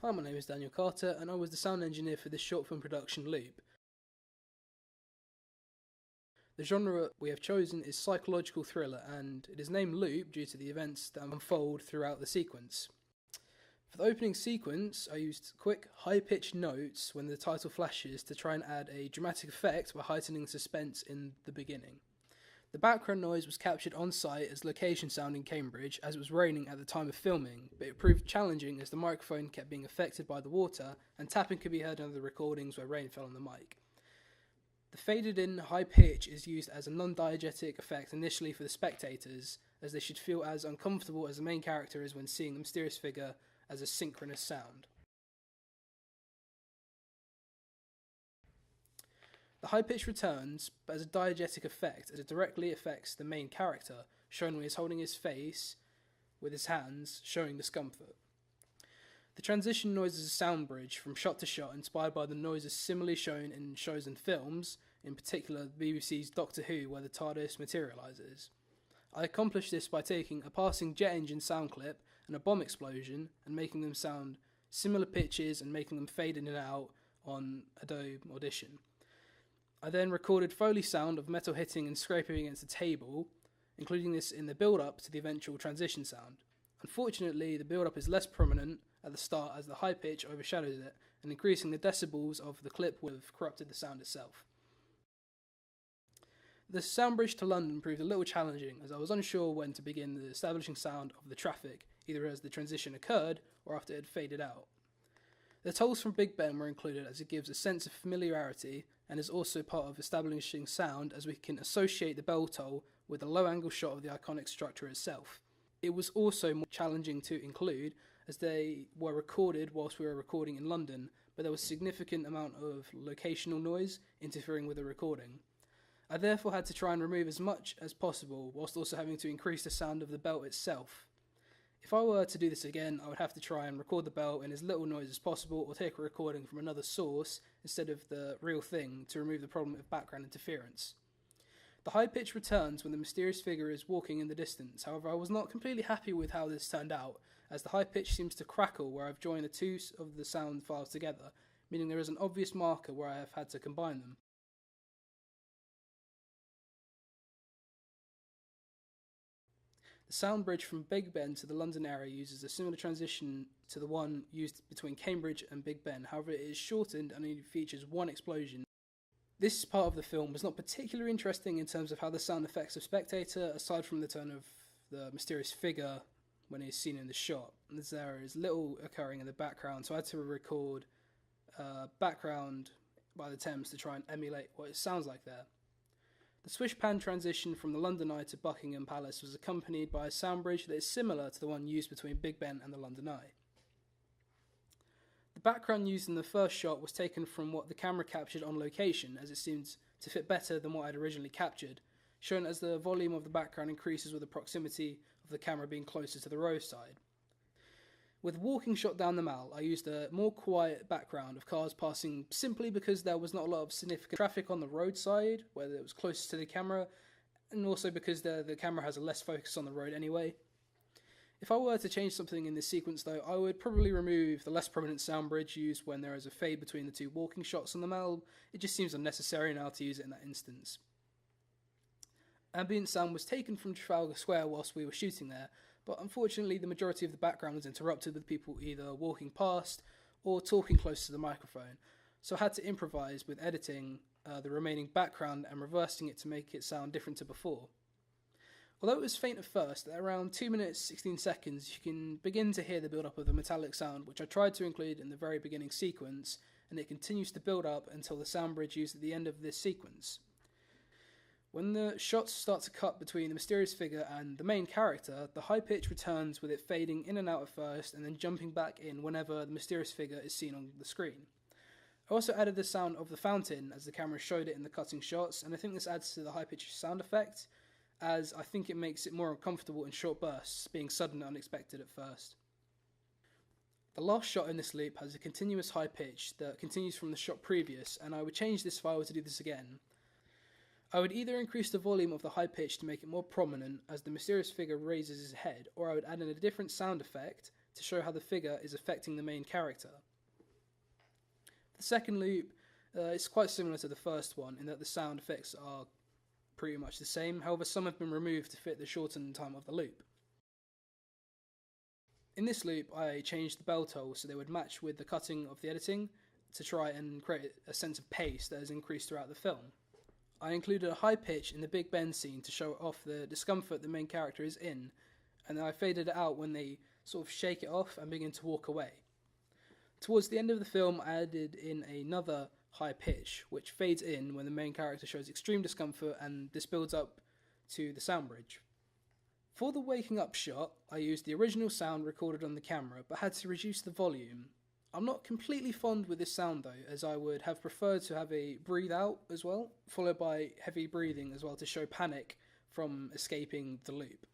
Hi, my name is Daniel Carter, and I was the sound engineer for this short film production, Loop. The genre we have chosen is psychological thriller, and it is named Loop due to the events that unfold throughout the sequence. For the opening sequence, I used quick, high-pitched notes when the title flashes to try and add a dramatic effect by heightening suspense in the beginning. The background noise was captured on site as location sound in Cambridge, as it was raining at the time of filming, but it proved challenging as the microphone kept being affected by the water and tapping could be heard under the recordings where rain fell on the mic. The faded in high pitch is used as a non-diegetic effect initially for the spectators, as they should feel as uncomfortable as the main character is when seeing the mysterious figure as a synchronous sound. The high pitch returns, but as a diegetic effect, as it directly affects the main character, shown when he is holding his face with his hands, showing discomfort. The transition noise is a sound bridge from shot to shot, inspired by the noises similarly shown in shows and films, in particular the BBC's Doctor Who, where the TARDIS materialises. I accomplished this by taking a passing jet engine sound clip and a bomb explosion, and making them sound similar pitches and making them fade in and out on Adobe Audition. I then recorded Foley sound of metal hitting and scraping against a table, including this in the build-up to the eventual transition sound. Unfortunately, the build-up is less prominent at the start as the high pitch overshadows it, and increasing the decibels of the clip would have corrupted the sound itself. The sound bridge to London proved a little challenging, as I was unsure when to begin the establishing sound of the traffic, either as the transition occurred or after it had faded out. The tolls from Big Ben were included as it gives a sense of familiarity and is also part of establishing sound, as we can associate the bell toll with a low angle shot of the iconic structure itself. It was also more challenging to include as they were recorded whilst we were recording in London, but there was a significant amount of locational noise interfering with the recording. I therefore had to try and remove as much as possible whilst also having to increase the sound of the bell itself. If I were to do this again, I would have to try and record the bell in as little noise as possible, or take a recording from another source instead of the real thing to remove the problem of background interference. The high pitch returns when the mysterious figure is walking in the distance. However, I was not completely happy with how this turned out, as the high pitch seems to crackle where I've joined the two of the sound files together, meaning there is an obvious marker where I have had to combine them. The sound bridge from Big Ben to the London area uses a similar transition to the one used between Cambridge and Big Ben, however it is shortened and only features one explosion. This part of the film was not particularly interesting in terms of how the sound affects the spectator, aside from the turn of the mysterious figure when he is seen in the shot, as there is little occurring in the background, so I had to record background by the Thames to try and emulate what it sounds like there. The swish pan transition from the London Eye to Buckingham Palace was accompanied by a sound bridge that is similar to the one used between Big Ben and the London Eye. The background used in the first shot was taken from what the camera captured on location, as it seemed to fit better than what I had originally captured, shown as the volume of the background increases with the proximity of the camera being closer to the roadside. With walking shot down the Mall, I used a more quiet background of cars passing simply because there was not a lot of significant traffic on the roadside, where it was closest to the camera, and also because the camera has a less focus on the road anyway. If I were to change something in this sequence though, I would probably remove the less prominent sound bridge used when there is a fade between the two walking shots on the Mall. It just seems unnecessary now to use it in that instance. Ambient sound was taken from Trafalgar Square whilst we were shooting there, but unfortunately the majority of the background was interrupted with people either walking past or talking close to the microphone, so I had to improvise with editing the remaining background and reversing it to make it sound different to before. Although it was faint at first, at around 2 minutes 16 seconds you can begin to hear the build-up of the metallic sound, which I tried to include in the very beginning sequence, and it continues to build up until the sound bridge used at the end of this sequence. When the shots start to cut between the mysterious figure and the main character, the high pitch returns with it fading in and out at first and then jumping back in whenever the mysterious figure is seen on the screen. I also added the sound of the fountain as the camera showed it in the cutting shots, and I think this adds to the high pitch sound effect, as I think it makes it more uncomfortable in short bursts, being sudden and unexpected at first. The last shot in this loop has a continuous high pitch that continues from the shot previous, and I would change this if I were to do this again. I would either increase the volume of the high pitch to make it more prominent as the mysterious figure raises his head, or I would add in a different sound effect to show how the figure is affecting the main character. The second loop is quite similar to the first one in that the sound effects are pretty much the same, however some have been removed to fit the shortened time of the loop. In this loop I changed the bell tolls so they would match with the cutting of the editing to try and create a sense of pace that has increased throughout the film. I included a high pitch in the Big Ben scene to show off the discomfort the main character is in, and then I faded it out when they sort of shake it off and begin to walk away. Towards the end of the film I added in another high pitch, which fades in when the main character shows extreme discomfort, and this builds up to the sound bridge. For the waking up shot, I used the original sound recorded on the camera, but had to reduce the volume. I'm not completely fond with this sound though, as I would have preferred to have a breathe out as well, followed by heavy breathing as well to show panic from escaping the loop.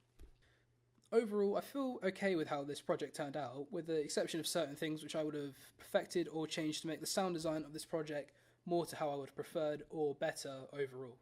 Overall, I feel okay with how this project turned out, with the exception of certain things which I would have perfected or changed to make the sound design of this project more to how I would have preferred or better overall.